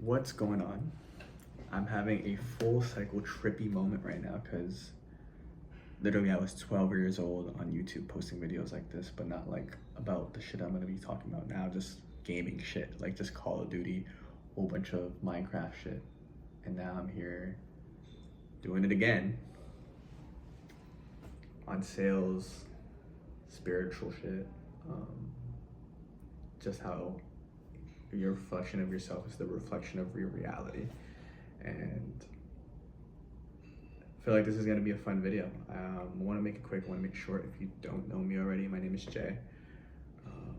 What's going on? I'm having a full cycle trippy moment right now because literally I was 12 years old on YouTube posting videos like this, but not like about the shit I'm gonna be talking about now, just gaming shit, like just Call of Duty, whole bunch of Minecraft shit. And now I'm here doing it again on sales, spiritual shit, just how your reflection of yourself is the reflection of your reality. And I feel like this is gonna be a fun video. I want to make it quick. I want to make it short. If you don't know me already, my name is Jay. Um,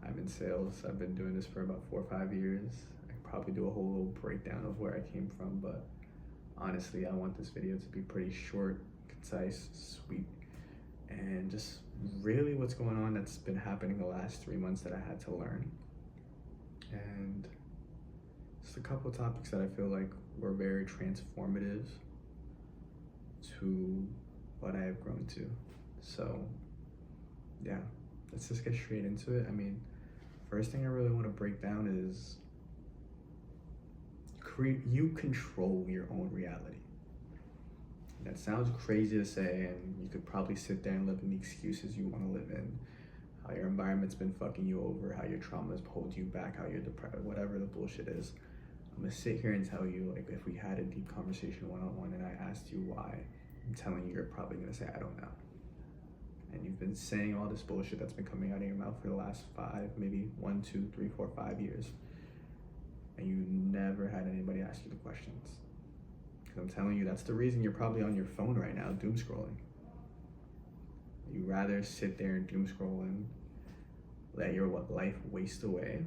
I'm in sales. I've been doing this for about 4 or 5 years. I could probably do a whole little breakdown of where I came from, but honestly, I want this video to be pretty short, concise, sweet, and just really what's going on that's been happening the last 3 months that I had to learn. And just a couple topics that I feel like were very transformative to what I have grown to. So yeah, let's just get straight into it. I mean, first thing I really want to break down is you control your own reality. That sounds crazy to say, and you could probably sit there and live in the excuses you want to live in, how your environment's been fucking you over, how your traumas hold you back, how you're depressed, whatever the bullshit is. I'm gonna sit here and tell you, like, if we had a deep conversation one-on-one and I asked you why, I'm telling you, you're probably gonna say, I don't know. And you've been saying all this bullshit that's been coming out of your mouth for the last 5, maybe 1, 2, 3, 4, 5 years. And you never had anybody ask you the questions. Because I'm telling you, that's the reason you're probably on your phone right now, doom scrolling. You rather sit there and doom scroll and let your life waste away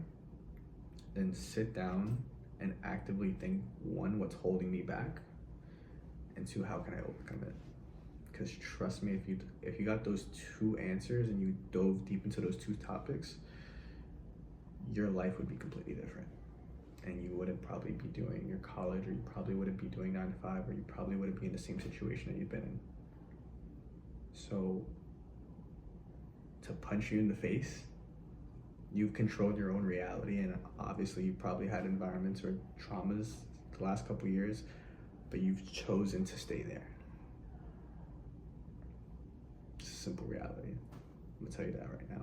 than sit down and actively think, 1, what's holding me back, and 2, how can I overcome it? Because trust me, if you got those 2 answers and you dove deep into those 2 topics, your life would be completely different. And you wouldn't probably be doing your college, or you probably wouldn't be doing 9 to 5, or you probably wouldn't be in the same situation that you've been in. So to punch you in the face, you've controlled your own reality, and obviously you probably had environments or traumas the last couple years, but you've chosen to stay there. It's a simple reality. I'm gonna tell you that right now.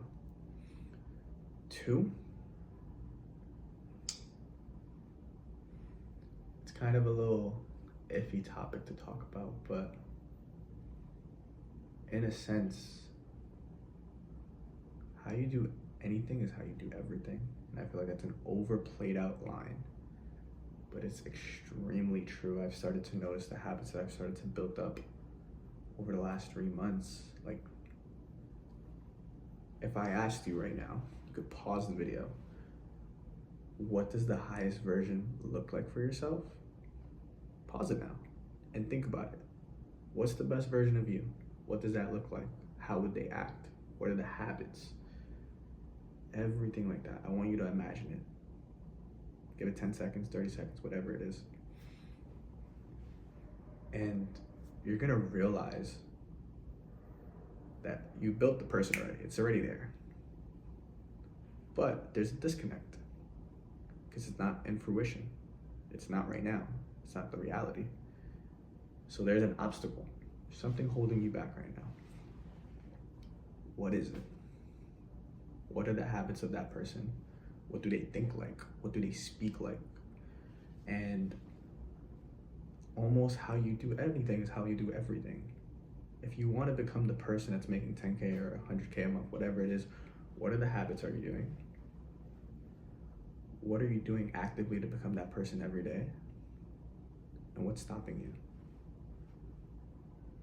2, it's kind of a little iffy topic to talk about, but in a sense, how you do anything is how you do everything. And I feel like that's an overplayed out line, but it's extremely true. I've started to notice the habits that I've started to build up over the last 3 months. Like, if I asked you right now, you could pause the video. What does the highest version look like for yourself? Pause it now and think about it. What's the best version of you? What does that look like? How would they act? What are the habits? Everything like that. I want you to imagine it. Give it 10 seconds, 30 seconds, whatever it is. And you're gonna realize that you built the person already. It's already there. But there's a disconnect because it's not in fruition. It's not right now. It's not the reality. So there's an obstacle. There's something holding you back right now. What is it? What are the habits of that person? What do they think like? What do they speak like? And almost how you do anything is how you do everything. If you want to become the person that's making 10K or 100K a month, whatever it is, what are the habits are you doing? What are you doing actively to become that person every day? And what's stopping you?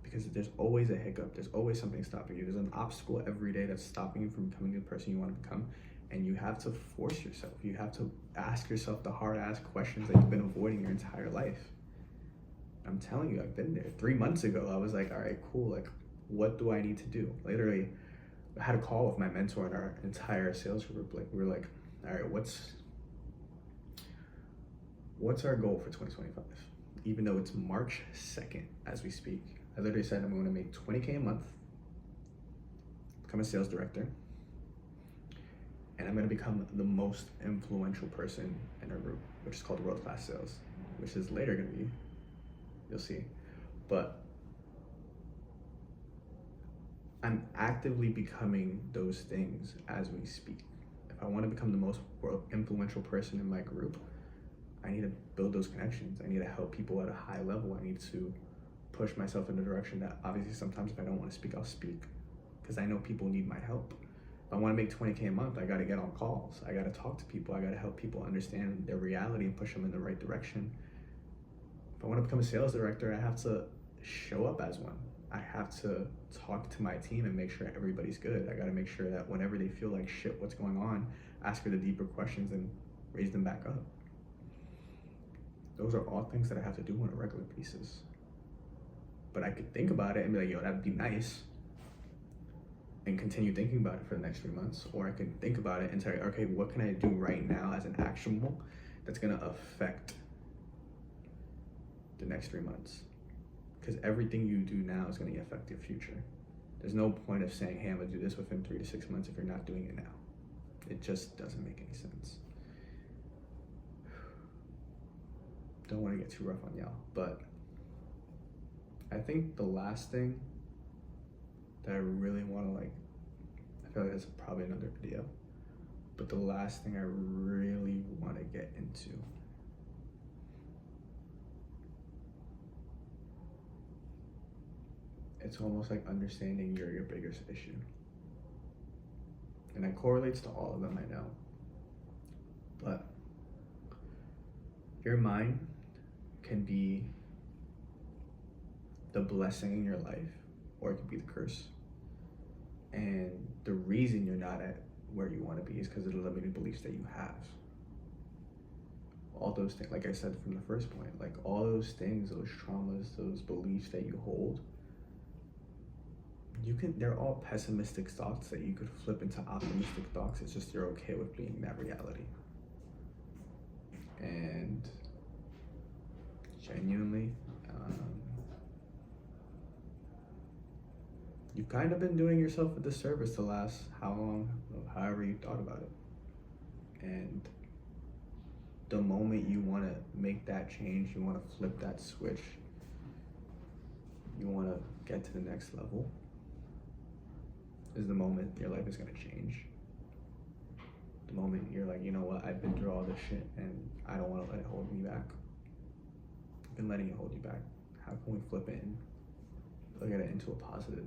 Because there's always a hiccup. There's always something stopping you. There's an obstacle every day that's stopping you from becoming the person you want to become. And you have to force yourself. You have to ask yourself the hard-ass questions that you've been avoiding your entire life. I'm telling you, I've been there. 3 months ago, I was like, all right, cool. Like, what do I need to do? Literally, I had a call with my mentor and our entire sales group. Like, we were like, all right, what's our goal for 2025? Even though it's March 2nd as we speak. I literally said I'm going to make 20K a month, become a sales director, and I'm gonna become the most influential person in our group, which is called World Class Sales, which is later gonna be, you'll see. But I'm actively becoming those things as we speak. If I want to become the most influential person in my group, I need to build those connections. I need to help people at a high level. I need to push myself in the direction that obviously sometimes if I don't want to speak, I'll speak because I know people need my help. If I want to make 20K a month, I got to get on calls. I got to talk to people. I got to help people understand their reality and push them in the right direction. If I want to become a sales director, I have to show up as one. I have to talk to my team and make sure everybody's good. I got to make sure that whenever they feel like shit, what's going on, ask her the deeper questions and raise them back up. Those are all things that I have to do on a regular basis. But I could think about it and be like, yo, that'd be nice, and continue thinking about it for the next 3 months. Or I could think about it and say, okay, what can I do right now as an actionable that's gonna affect the next 3 months? Because everything you do now is gonna affect your future. There's no point of saying, hey, I'm gonna do this within 3 to 6 months if you're not doing it now. It just doesn't make any sense. Don't wanna get too rough on y'all, but I think the last thing that I really wanna I feel like that's probably another video, but the last thing I really wanna get into it's almost like understanding your biggest issue. And that correlates to all of them, I know. But your mind can be the blessing in your life, or it could be the curse. And the reason you're not at where you want to be is because of the limiting beliefs that you have. All those things, like I said from the first point, like all those things, those traumas, those beliefs that you hold, they're all pessimistic thoughts that you could flip into optimistic thoughts. It's just you're okay with being that reality. And genuinely, you've kind of been doing yourself a disservice the last how long, however you thought about it. And the moment you want to make that change, you want to flip that switch, you want to get to the next level, is the moment your life is going to change. The moment you're like, you know what, I've been through all this shit and I don't want to let it hold me back. I've been letting it hold you back. How can we flip it and look at it into a positive?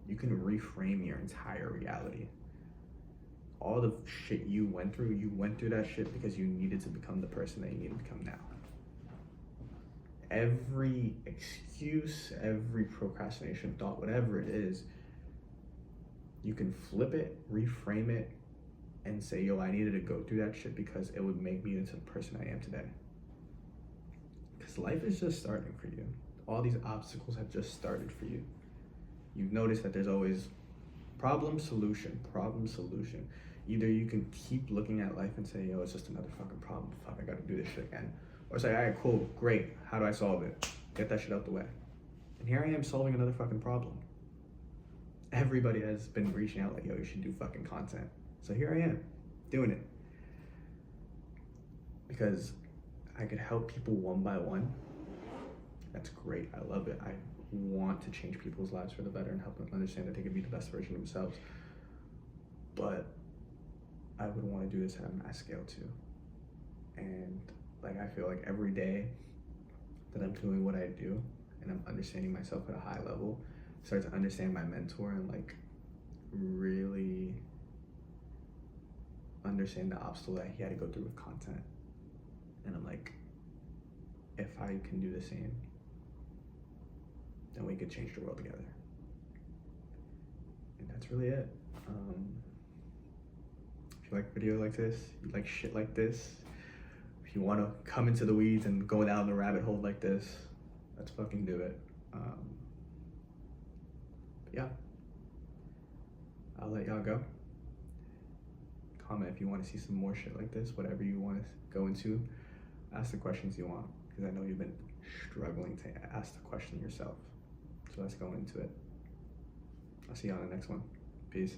You can reframe your entire reality. All the shit you went through that shit because you needed to become the person that you need to become now. Every excuse, every procrastination thought, whatever it is, you can flip it, reframe it, and say, yo, I needed to go through that shit because it would make me into the person I am today. Because life is just starting for you. All these obstacles have just started for you. You've noticed that there's always problem, solution, problem, solution. Either you can keep looking at life and say, yo, it's just another fucking problem. Fuck, I gotta do this shit again. Or say, all right, cool, great. How do I solve it? Get that shit out the way. And here I am solving another fucking problem. Everybody has been reaching out like, yo, you should do fucking content. So here I am, doing it. Because I could help people one by one. That's great, I love it. I want to change people's lives for the better and help them understand that they can be the best version of themselves. But I would want to do this at a mass scale too. And I feel like every day that I'm doing what I do and I'm understanding myself at a high level, start to understand my mentor and really understand the obstacle that he had to go through with content. And I'm like, if I can do the same, then we could change the world together. And that's really it. If you like a video like this, you like shit like this, if you want to come into the weeds and go down the rabbit hole like this, let's fucking do it. Yeah, I'll let y'all go. Comment if you want to see some more shit like this, whatever you want to go into. Ask the questions you want, because I know you've been struggling to ask the question yourself. So let's go into it. I'll see you on the next one. Peace.